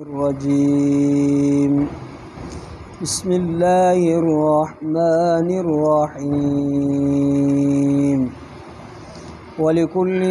الرجيم بسم الله الرحمن الرحيم ولكل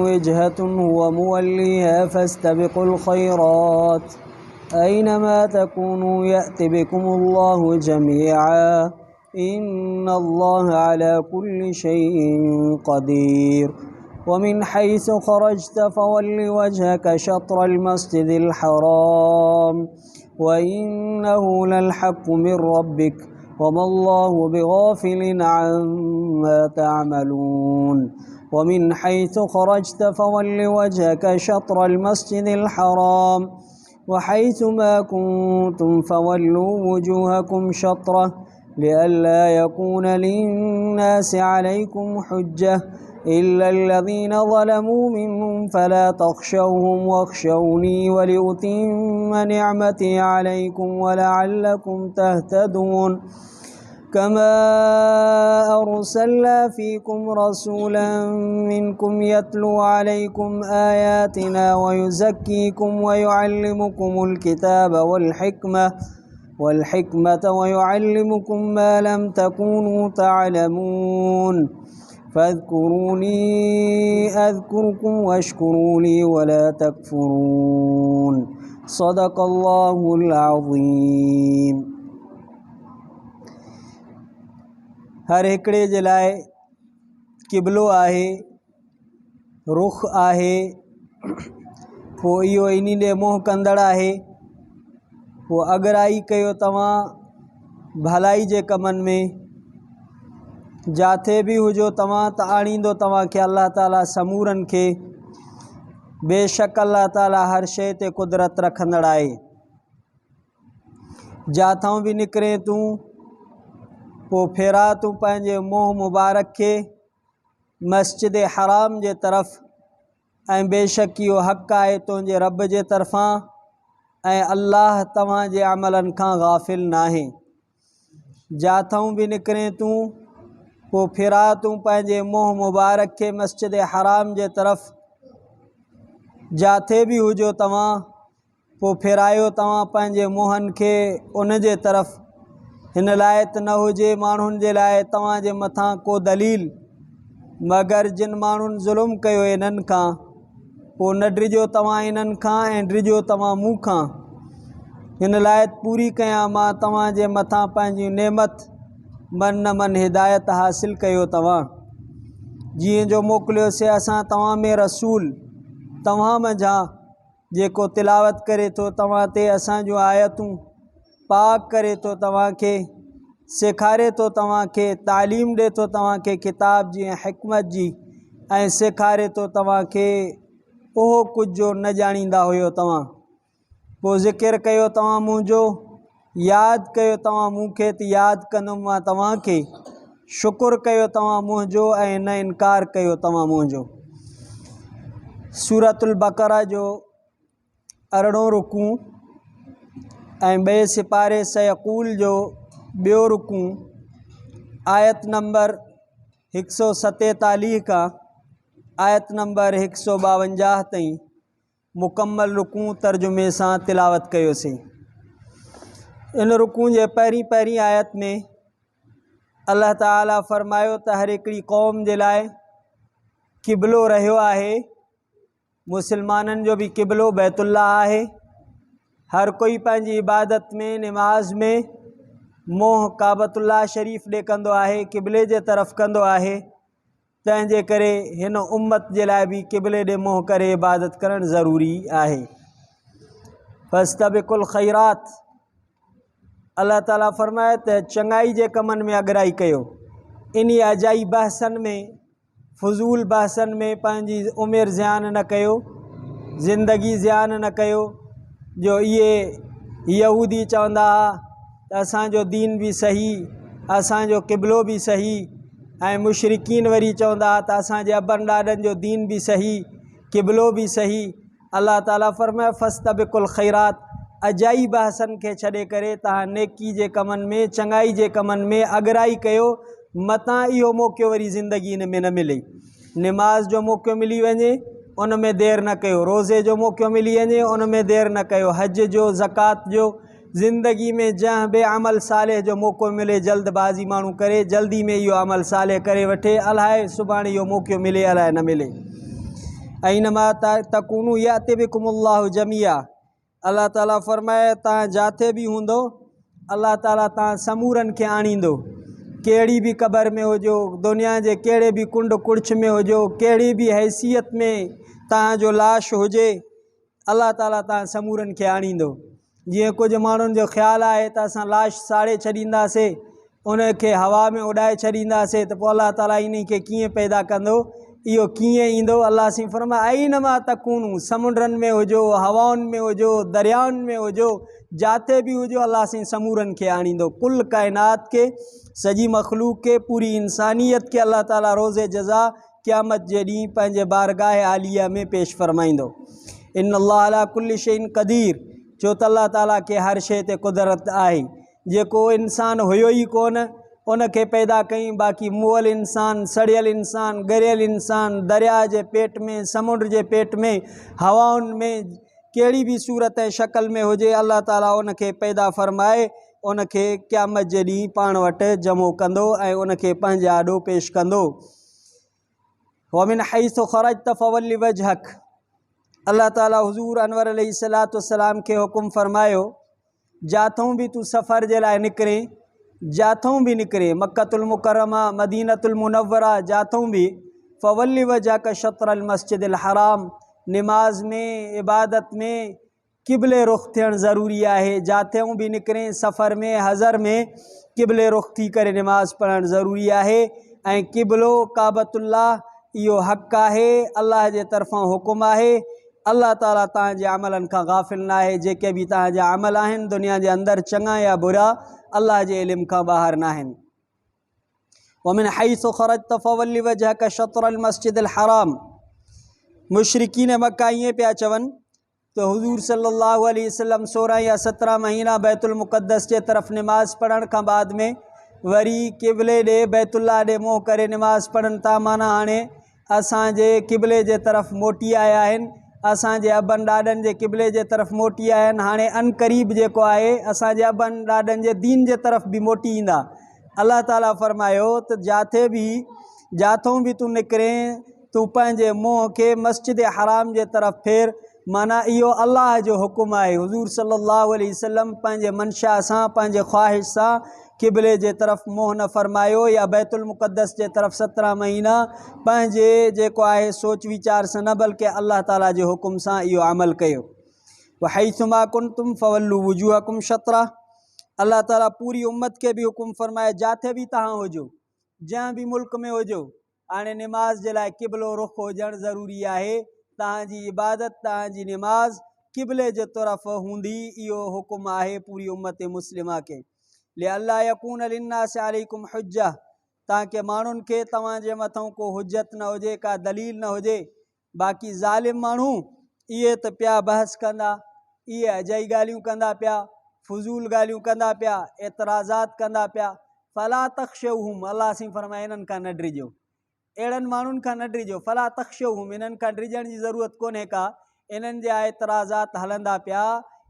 وجهة هو موليها فاستبقوا الخيرات أينما تكونوا يأت بكم الله جميعا إن الله على كل شيء قدير ومن حيث خرجت فول وجهك شطر المسجد الحرام وإنه للحق من ربك وما الله بغافل عما تعملون ومن حيث خرجت فول وجهك شطر المسجد الحرام وحيث ما كنتم فولوا وجوهكم شطره لئلا يكون للناس عليكم حجة إلا الذين ظلموا منهم فلا تخشوهم واخشوني ولأتم نعمتي عليكم ولعلكم تهتدون كما أرسلنا فيكم رسولا منكم يتلو عليكم آياتنا ويزكيكم ويعلمكم الكتاب والحكمة ويعلمكم ما لم تكونوا تعلمون فاذكروني أذكركم واشكروا لي ولا تكفرون صدق الله العظيم। हर हिकिड़े जे लाइ क़िबलो आहे, रुख आहे, पोइ इहो इन ॾे मुंहुं कंदड़ आहे। पोइ अगराई कयो तव्हां भलाई जे कमनि में, जाथे बि हुजो तव्हां त आणींदो तव्हांखे अल्लाह ताला समूरनि खे। बेशक अल्लाह ताला हर शइ ते कुदरत रखंदड़ आहे। जाथां बि निकिरे तूं पोइ फेरा तूं पंहिंजे मुंहुं मुबारक खे मस्जिद हराम जे तरफ़, ऐं बेशक इहो हक़ आहे तुंहिंजे रब जे तरफ़ां, ऐं अल्लाह तव्हांजे अमलनि खां गाफ़िल नाहे। जाथां बि निकिरे तूं पोइ फेरा तूं पंहिंजे मुंहुं मुबारक खे मस्जिद हराम जे तरफ़, जाथे बि हुजो तव्हां पोइ फेरायो तव्हां पंहिंजे मुंहनि खे उन जे तरफ़। हिन लाइ त न हुजे माण्हुनि जे लाइ तव्हांजे मथां को दलील मगर जिन माण्हुनि ज़ुल्म कयो इन्हनि खां, पोइ न ड्रिजो तव्हां इन्हनि खां ऐं ड्रिजो तव्हां मूं खां। हिन लाइ पूरी कयां मां तव्हांजे मथां पंहिंजी नेमत, मन न मन हिदायत हासिल कयो तव्हां। जीअं जो मोकिलियोसीं असां तव्हां में रसूल, तव्हां मंझां जेको तिलावत करे थो तव्हां ते असां जूं आयतूं, पाक करे थो तव्हांखे, सेखारे थो तव्हांखे, तालीम ॾिए थो तव्हांखे किताब जी ऐं हिकमत जी, ऐं सेखारे थो तव्हांखे उहो कुझु जो न ॼाणींदा हुयो तव्हां। पोइ ज़िक्र कयो तव्हां मुंहिंजो, यादि कयो तव्हां मूंखे त यादि कंदुमि मां तव्हांखे, शुकुरु कयो तव्हां मुंहिंजो ऐं न इनकार कयो तव्हां मुंहिंजो। सूरतुल बक़रा जो 18 रुकू ऐं ॿिए सिपारे सयक़ूल जो ॿियो रुकू, आयत नंबर 147 खां आयत नंबर 152 ताईं मुकम्मल रुकू तर्जुमे सां तिलावत कयोसीं। इन रुकू जे पहिरीं आयत में अल्लाह ताला फरमायो त हर हिकिड़ी क़ौम जे लाइ क़िबलो रहियो आहे। मुसलमाननि जो बि क़िबलो बैतुल्लाह आहे। हर कोई पंहिंजी इबादत में, नमाज में मुंहुं काबतुल्लाह शरीफ़ ॾे कंदो आहे, क़िबले जे तरफ़ कंदो आहे। तंहिंजे करे हिन उम्मत जे लाइ बि क़िबले ॾे मुंहुं करे इबादत करणु ज़रूरी आहे। फस्तबिकुल ख़ैरात, अल्लाह ताला फरमाए त चङाई जे कमनि में अगराई कयो। इन अजाई बहसनि में, फज़ूल बहसनि में पंहिंजी उमिरि ज़ियान न कयो, ज़िंदगी ज़ियान न कयो। जो इहे यहूदी चवंदा हुआ त असांजो दीन बि सही, असांजो क़िबलो बि सही, ऐं मुशरिकीन वरी चवंदा हुआ त असांजे अबनि ॾाॾनि जो दीन बि सही, क़िबलो बि सही। अल्लाह ताला फरमाए फस्तबिकुल ख़ैरात, अजाई बहसनि खे छॾे करे तव्हां नेकी जे कमनि में, चङाई जे कमनि में अगराई कयो। मतां इहो मौक़ो वरी ज़िंदगी में न मिले। नमाज जो मौक़ो मिली वञे उन में देर न कयो। रोज़े जो मौक़ो मिली वञे उन में देर न कयो। हज जो, ज़कात जो, ज़िंदगी में जंहिं बि अमल साले जो मौक़ो मिले जल्दबाज़ी माण्हू करे, जल्दी में इहो अमल साले करे वठे, अलाए सुभाणे इहो मौक़ो मिले अलाए न मिले। ऐनमा तकूनु याति बिकुमुल्लाहु जमिया। अल्लाह ताला फरमाए तव्हां जिथे बि हूंदो अल्लाह ताला तव्हां समूरनि खे आणींदो। कहिड़ी बि क़बर में हुजो, दुनिया जे कहिड़े बि कुंड कुड़छ में हुजो, कहिड़ी बि हैसियत में तव्हांजो लाश हुजे, अल्लाह ताला तव्हां समूरनि खे आणींदो। जीअं कुझु माण्हुनि जो ख़्यालु आहे त असां लाश साड़े छॾींदासीं, उनखे हवा में उॾाए छॾींदासीं, त पोइ अल्लाह ताला इन खे कीअं पैदा कंदो, इहो कीअं ईंदो। अल्लाह सी फरमाए ऐनमा तकूनु, समुंडनि में हुजो, हवाउनि में हुजो, दरियाउनि में हुजो, जिथे बि हुजो अल्लाह सी समूरनि खे आणींदो। कुल काइनात के, सॼी मखलूक के, पूरी इंसानियत के अल्लाह ताला रोज़े जज़ा क़यामत जे ॾींहुं पंहिंजे बारगाह आलिया में पेश फरमाईंदो। इन अल्लाह अला कुल्लि शैइन क़दीर, छो त अल्लाह ताला के हर शइ ते कुदरत आहे। जेको इंसान हुयो ई कोन उनखे पैदा कई, बाक़ी मुअल इंसान, सड़ियल इंसान, ॻरियल इंसान, दरिया जे पेट में, समुंड जे पेट में, हवाउनि में, कहिड़ी बि सूरत ऐं शक्ल में हुजे, अल्लाह ताला उनखे पैदा फरमाए उनखे क़यामत जे ॾींहुं पाण वटि जमो कंदो ऐं उनखे पंहिंजे आॾो पेश कंदो। वमिन हैसु ख़रजत फवल्लि वजहक, अल्लाह ताला हुज़ूर अनवर अलैहिस्सलातु वस्सलाम खे हुकुम फरमायो, जाथों बि तूं सफ़र जे लाइ निकिरे, जाथों बि निकिरे, मक्कतुल मुकरमा, मदीनतुल मुनव्वरा, जाथों बि, फवल्लि वजहक शत्रल मस्जिदिल हराम, नमाज में, इबादत में क़िबले रुख़ थियणु ज़रूरी आहे। जाथों बि निकिरे, सफ़र में, हज़र में, क़िबले रुख़ थी करे नमाज़ पढ़णु ज़रूरी आहे। ऐं क़िबलो काबतुल्लाह इहो हक़ आहे, अल्लाह जे तरफ़ां हुकुम आहे। अल्लाह ताला तव्हांजे अमलनि खां गाफ़िल न आहे। जेके बि तव्हांजा अमल आहिनि दुनिया जे अंदरि चङा या बुरा, अल्लाह जे इल्म खां ॿाहिरि न आहिनि। वमिन हैसु ख़रजत फवल्लि वजहक शत्रल मस्जिदिल हराम, मुशरिकीन मक्का ईअं पिया चवनि त हुज़ूर सल्लल्लाहु अलैहि वसल्लम 16 या 17 महीना बैतुल मुक़द्दस जे तरफ़ नमाज़ पढ़ण खां बाद में वरी क़िबले ॾे, बैतुल्लाह ॾे मुंहुं करे नमाज़ पढ़नि था। माना हाणे असांजे क़िबले जे तरफ़ मोटी आया आहिनि, असांजे अबनि ॾाॾनि जे क़िबले जे तरफ़ मोटी आया आहिनि। हाणे अनक़रीब जेको आहे असांजे अबनि ॾाॾनि जे दीन जे तरफ़ बि मोटी ईंदा। अल्लाह ताला फरमायो त जाथों बि तूं निकिरे, तूं पंहिंजे मुंहं खे मस्जिद हराम जे तरफ़ फेर। माना इहो अल्लाह जो हुकुम आहे। हुज़ूर सल्लल्लाहु अलैहि वसल्लम पंहिंजे मंशा सां, पंहिंजे ख़्वाहिश सां क़िबले जे तरफ़ मुंहुं न फरमायो या बैतुल मुक़द्दस जे तरफ़ 17 महीना पंहिंजे जेको आहे सोच वीचार सां न, बल्कि अल्लाह ताला जे हुकुम सां इहो अमल कयो। वहैसुमा कुंतुम फवल्लू वुजूहकुम शत्रा, अल्लाह ताला पूरी उम्मत के भी हुकुम फरमाए, जाथे भी तव्हां हुजो, जंहिं भी मुल्क में हुजो, हाणे नमाज जे लाइ क़िबलो रुख़ हुजणु ज़रूरी आहे। तव्हांजी इबादत, तव्हांजी नमाज क़िबले जे तरफ़ हूंदी, इहो हुकुम आहे पूरी उम्मत मुस्लिमा के। लिअल्ला यकून लिन्नास अलैकुम हुज्जा, ताकि माण्हुनि खे तव्हांजे मथां को हुज्जत न हुजे, का दलील न हुजे। बाक़ी ज़ालिम माण्हू इहे त पिया बहस कंदा, इहे अजाई ॻाल्हियूं कंदा पिया, फुज़ूल ॻाल्हियूं कंदा पिया, एतिराज़ात कंदा पिया। फला तख़्शौहुम, अल्लाह सी फरमाए इन्हनि खां न डिॼो, अहिड़नि माण्हुनि खां न डिॼो। फला तख़्शौहुम, इन्हनि खां डिॼण जी ज़रूरत कोन्हे का। इन्हनि जा एतिराज़ात हलंदा पिया,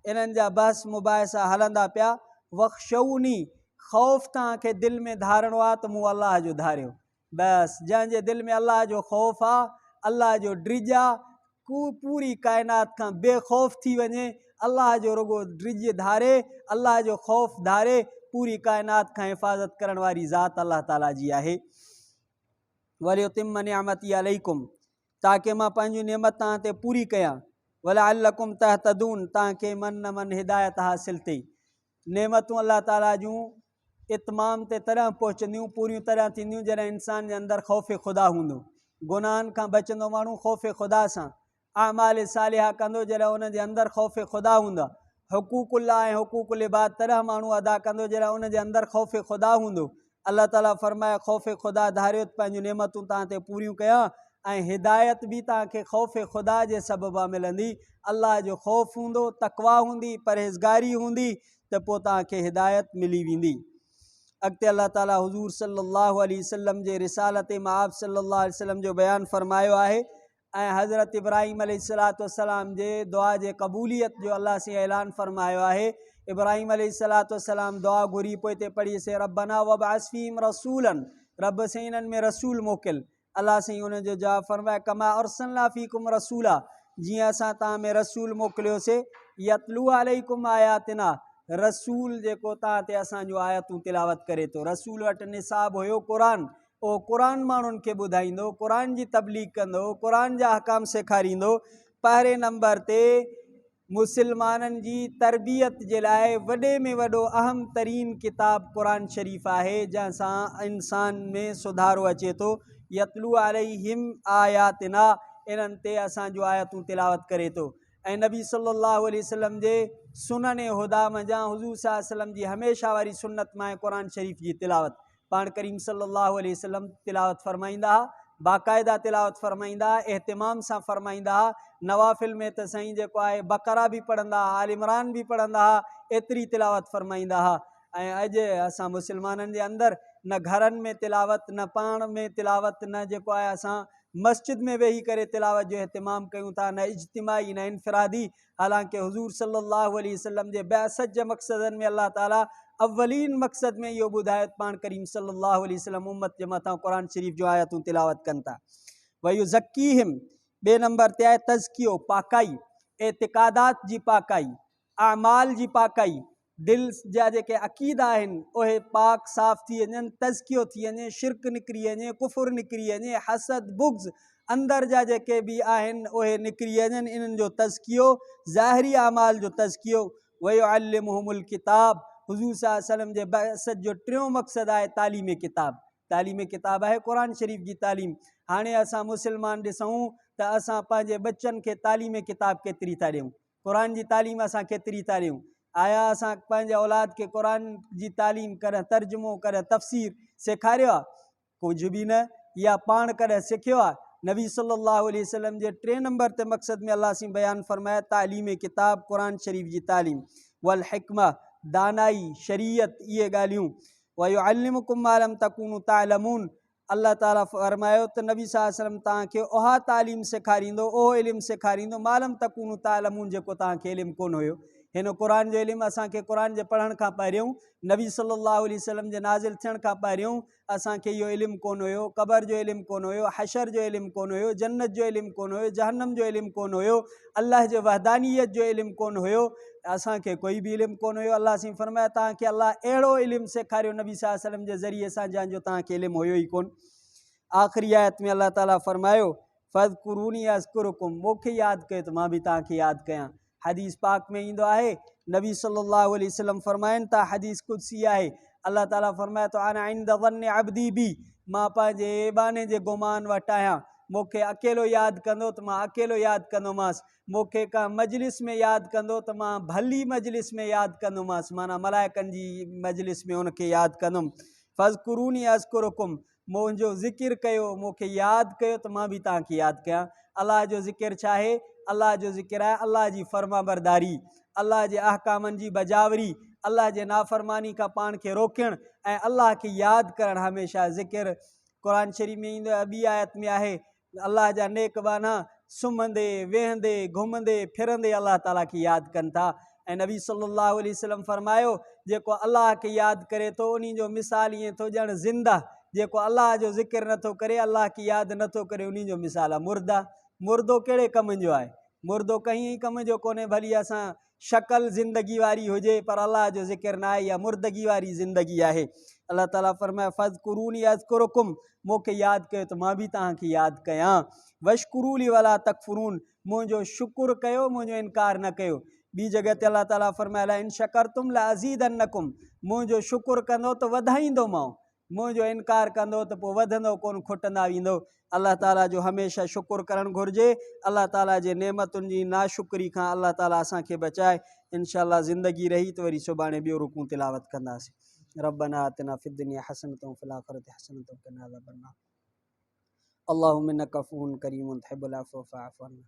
इन्हनि जा बहस मुबाहिसा हलंदा पिया। वख़्शौनी, ख़ौफ़ तव्हांखे दिलि में धारणो आहे त मूं अल्लाह जो धारियो, बसि। जंहिंजे दिलि में अल्लाह जो ख़ौफ़ आहे, अल्लाह जो ड्रिज आहे, पूरी काइनात खां बेख़ौफ़ थी वञे, अल्लाह जो रुगो ड्रिज धारे, अल्लाह जो ख़ौफ़ धारे, पूरी काइनात खां हिफ़ाज़त करण वारी ज़ात अल्लाह ताला जी आहे। वलियुतिम्म निअमती अलैकुम, ताकि मां पंहिंजी नेमत तव्हां ते पूरी कयां। वलअल्लकुम तहतदून, तव्हांखे मन न मन हिदायत हासिल थिए। नेमतूं अल्लाह ताला जूं इतमाम ते तॾहिं पहुचंदियूं, पूरियूं तॾहिं थींदियूं जॾहिं इंसान जे अंदरि ख़ौफ़ ख़ुदा हूंदो। गुनाहनि खां बचंदो माण्हू ख़ौफ़ ख़ुदा सां, आमाल सालिहा कंदो जॾहिं उन जे अंदरि ख़ौफ़ ख़ुदा हूंदा। हुकूकुल्लाह ऐं हुकूकुल इबाद तॾहिं माण्हू अदा कंदो जॾहिं उन जे अंदरि ख़ौफ़ ख़ुदा हूंदो। अल्लाह ताला फरमाए ख़ौफ़ ख़ुदा धारियो त पंहिंजूं नेमतूं तव्हां ते पूरियूं कयां, ऐं हिदायत बि तव्हांखे ख़ौफ़ ख़ुदा जे सबबा मिलंदी। अल्लाह जो ख़ौफ़ हूंदो, तक़वा हूंदी, परहेज़गारी हूंदी, त पोइ तव्हांखे हिदायत मिली वेंदी। अॻिते अल्लाह ताला हुज़ूर सल्लल्लाहु अलैहि वसल्लम जे रिसालत मां आप सल्लल्लाहु अलैहि वसल्लम जो बयानु फरमायो आहे, ऐं हज़रत इब्राहीम अलैहिस्सलाम जे दुआ जे क़बूलियत जो अल्लाह से ऐलान फरमायो आहे। इब्राहीम अलैहिस्सलाम दुआ घुरी पोइ हिते पढ़ी से रब्बना वबअस फीहिम रसूलन, रब से इन्हनि में रसूल मोकिल। अल्लाह से उनजो जवाब फरमाए कमा अरसलना फीकुम रसूला, जीअं असां तव्हां में रसूल मोकिलियोसीं, यतलू अलैकुम आयातिना, रसूल जेको तव्हां ते असांजो आयतूं तिलावत करे थो। रसूल वटि निसाब हुयो क़ुरान, उहो क़ुरान माण्हुनि खे ॿुधाईंदो, क़ुरान जी तबलीग कंदो, क़ुरान जा अहकाम सेखारींदो। पहिरें नंबर ते मुसलमाननि जी तरबियत जे लाइ वॾे में वॾो अहम तरीन किताब क़ुरान शरीफ़ आहे, जंहिंसां इंसान में सुधारो अचे थो। यतलू अलैहिम आयातिना, इन्हनि ते असांजो आयतूं तिलावत करे थो। ऐं नबी सल्लल्लाहु अलैहि वसल्लम जे सुनन हुदा मंझां हुज़ूर सल्लल्लाहु अलैहि वसल्लम जी हमेशह वारी सुन्नत मां क़ुरान शरीफ़ जी तिलावत पाण करीम सल्लल्लाहु अलैहि वसल्लम तिलावत फरमाईंदा हुआ, बाक़ाइदा तिलावत फरमाईंदा हुआ, एहतिमाम सां फरमाईंदा हुआ। नवाफ़िल में त साईं जेको आहे बकरा बि पढ़ंदा हुआ, आल इमरान बि पढ़ंदा हुआ, एतिरी तिलावत फरमाईंदा हुआ। ऐं अॼु असां मुसलमाननि जे अंदरि न घरनि में तिलावत, न पाण में तिलावत, न जेको आहे असां मस्जिद में वेही करे तिलावत जो एहतिमाम कयूं था, न इज्तिमाई न इनफरादी। हालांकि हुज़ूर सल्लल्लाहु अलैहि वसल्लम जे बैसत जे मक़सदनि में अल्लाह ताला अव्वलीन मक़सद में इहो ॿुधायो पाण करीम सल्लल्लाहु अलैहि वसल्लम उम्मत जे मथां क़ुरान शरीफ़ जो आयतूं तिलावत कनि था। वयु ज़क्कीहिम, ॿिए नंबर ते आहे तज़कियो, पाकाई, एतिक़ादात जी पाकाई, आमाल जी पाकाई, दिल जा जेके अक़ीदा आहिनि उहे पाक साफ़ थी वञनि, तज़कियो थी वञे, शिरक निकिरी वञे, कुफुर निकिरी वञे, हसद बुग़्ज़ अंदर जा जेके बि आहिनि उहे निकिरी वञनि, इन्हनि जो तज़कियो, ज़ाहिरी आमाल जो तज़कियो। वयुअल्लिमुहुमुल किताब, हुज़ूर सल्लल्लाहु अलैहि वसल्लम जे बअसत जो टियों मक़सदु आहे तालीम किताब। तालीम किताब आहे क़ुरान शरीफ़ जी तालीम। हाणे असां मुसलमान ॾिसूं त असां पंहिंजे बच्चनि खे तालीम किताब केतिरी था ॾियूं, क़ुरान जी तालीम असां केतिरी था ॾियूं। आया असां पंहिंजे औलाद खे क़ुरान जी तालीम कॾहिं तर्जुमो कॾहिं तफ़सीर सेखारियो आहे? कुझु बि न। या पाण कॾहिं सिखियो आहे? नबी सल्लल्लाहु अलैहि वसल्लम जे 3 नंबर ते मक़सद में अल्लाह से बयान फरमाया तालीम किताब क़ुरान शरीफ़ जी तालीम, वल हिकमा, दानाई, शरीयत, इहे ॻाल्हियूं। वयुअल्लिमुकुम मा लम तकूनु तालमून, अल्लाह ताला फरमायो त नबी सल्लल्लाहु अलैहि वसल्लम तव्हांखे उहा तालीम सेखारींदो, उहो इल्मु सेखारींदो, मालम तकूनु तालमून, जेको तव्हांखे इल्मु कोन हुयो। हिन क़ुरान जो इल्मु असांखे क़ुरान जे पढ़ण खां पहिरियों, नबी सल्लल्लाहु अलैहि वसल्लम जे नाज़िल थियण खां पहिरियों असांखे इहो इल्मु कोन हुयो। क़बर जो इल्मु कोन हुयो, हशर जो इल्मु कोन हुयो, जन्नत जो इल्मु कोन हुयो, जहन्नम जो इल्मु कोन हुयो, अल्लाह जे वहदानियत जो इल्मु कोन हुयो, असांखे कोई बि इल्मु कोन हुयो। अल्लाह से फरमाया तव्हांखे अल्लाह अहिड़ो इल्मु सेखारियो नबी सल्लल्लाहु अलैहि वसल्लम जे ज़रिए सां जंहिंजो तव्हांखे इल्मु हुयो ई कोन। आख़िरी आयत में अल्लाह ताला फरमायो फ़ज़कुरूनी अज़कुरुकुम, मूंखे यादि कयो त मां बि तव्हांखे यादि कयां। हदीस पाक में ईंदो आहे, नबी सल्लल्लाहु अलैहि वसल्लम फरमाइनि था, हदीस कुदसी आहे, अल्लाह ताला फरमाए थो अना इंद ज़न्नि अब्दी बी, मां पंहिंजे बाने जे गुमान वटि आहियां। मूंखे अकेलो यादि कंदो त मां अकेलो यादि कंदोमांसि, मूंखे का मजलिस में यादि कंदो त मां भली मजलिस में यादि कंदोमांसि, माना मलाइकनि जी मजलिस में उनखे यादि कंदुमि। फ़ज़कुरूनी अज़कुरुकुम, मुंहिंजो ज़िकिर कयो, मूंखे यादि कयो त मां बि तव्हांखे यादि कयां। अलाह जो ज़िकिर छा आहे? अलाह जो ज़िकिर आहे अलाह जी फर्मा बरदारी, अलाह जे अहकामनि जी बजावरी, अलाह जे नाफ़रमानी खां पाण खे रोकणु ऐं अलाह खे यादि करणु हमेशह ज़िकिर। क़ुरान शरीफ़ में ईंदो आहे, ॿी आयत में आहे, अलाह जा नेक बाना सुम्हंदे वेहंदे घुमंदे फिरंदे अलाह ताला खे यादि कनि था। ऐं नबी सल्लल्लाहु अलैहि वसल्लम फरमायो, जेको अलाह खे यादि करे थो उन जो मिसाल ईअं थो ॼण ज़िंदा, जेको अलाह जो ज़िकिर नथो करे, अलाह खे यादि नथो करे, उन जो मिसाल आहे मुर्दा। मुर्दो कहिड़े कम जो आहे? मुर्दो कंहिं ई कम जो कोन्हे, भली असां शक्ल ज़िंदगी वारी हुजे पर अलाह जो ज़िकिर न आहे, या मुर्दगी वारी ज़िंदगी आहे। अल्लाह ताला फरमाए फ़ज़कुरूनी अज़कुरुकुम, मूंखे यादि कयो त मां बि तव्हांखे यादि कयां। वशकुरूली वला तकफुरून, मुंहिंजो शुकुर कयो, मुंहिंजो इनकार न कयो। ॿी जॻह ते अल्लाह ताला फरमाए ला इन शकरतुम ला अज़ीदन्नकुम, मुंहिंजो शुकुर कंदो त वधाईंदोमांव, मुंहिंजो इनकार कंदो त पोइ वधंदो कोन, खुटंदा वेंदो। अल्लाह ताला जो हमेशह शुकुर करणु घुरिजे। अल्लाह ताला जे नेमतुनि जी नाशुक्री खां अल्लाह ताला असांखे बचाए। इंशाअल्लाह ज़िंदगी रही त वरी सुभाणे ॿियो रुकू तिलावत कंदासीं। रब्बना आतिना फ़िद दुनिया हसनतुम व फ़िल आख़िरति हसनतुम व क़िना अज़ाबन्नार। अल्लाहुम्मा इन्नका अफ़ूवुन करीमुन तुहिब्बुल अफ़्व फ़अफ़ु अन्ना।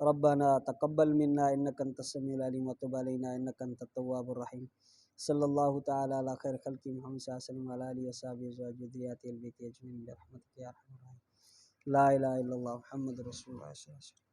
रब्बना तक़ब्बल मिन्ना इन्नका अंतस समीउल अलीम व तुब अलैना इन्नका अंतत तव्वाबुर रहीम। सल्लल्लाहु तआला अला खैर खल्क़ि मुहम्मद सल्लल्लाहु अलैहि वसल्लम व अला आलिहि व अस्हाबिहि व ज़ुर्रिय्यतिहि अल बैति अजमईन बिरहमतिका या अरहमर राहिमीन। ला इलाहा इल्लल्लाह मुहम्मद रसूलुल्लाह सल्लल्लाहु अलैहि वसल्लम।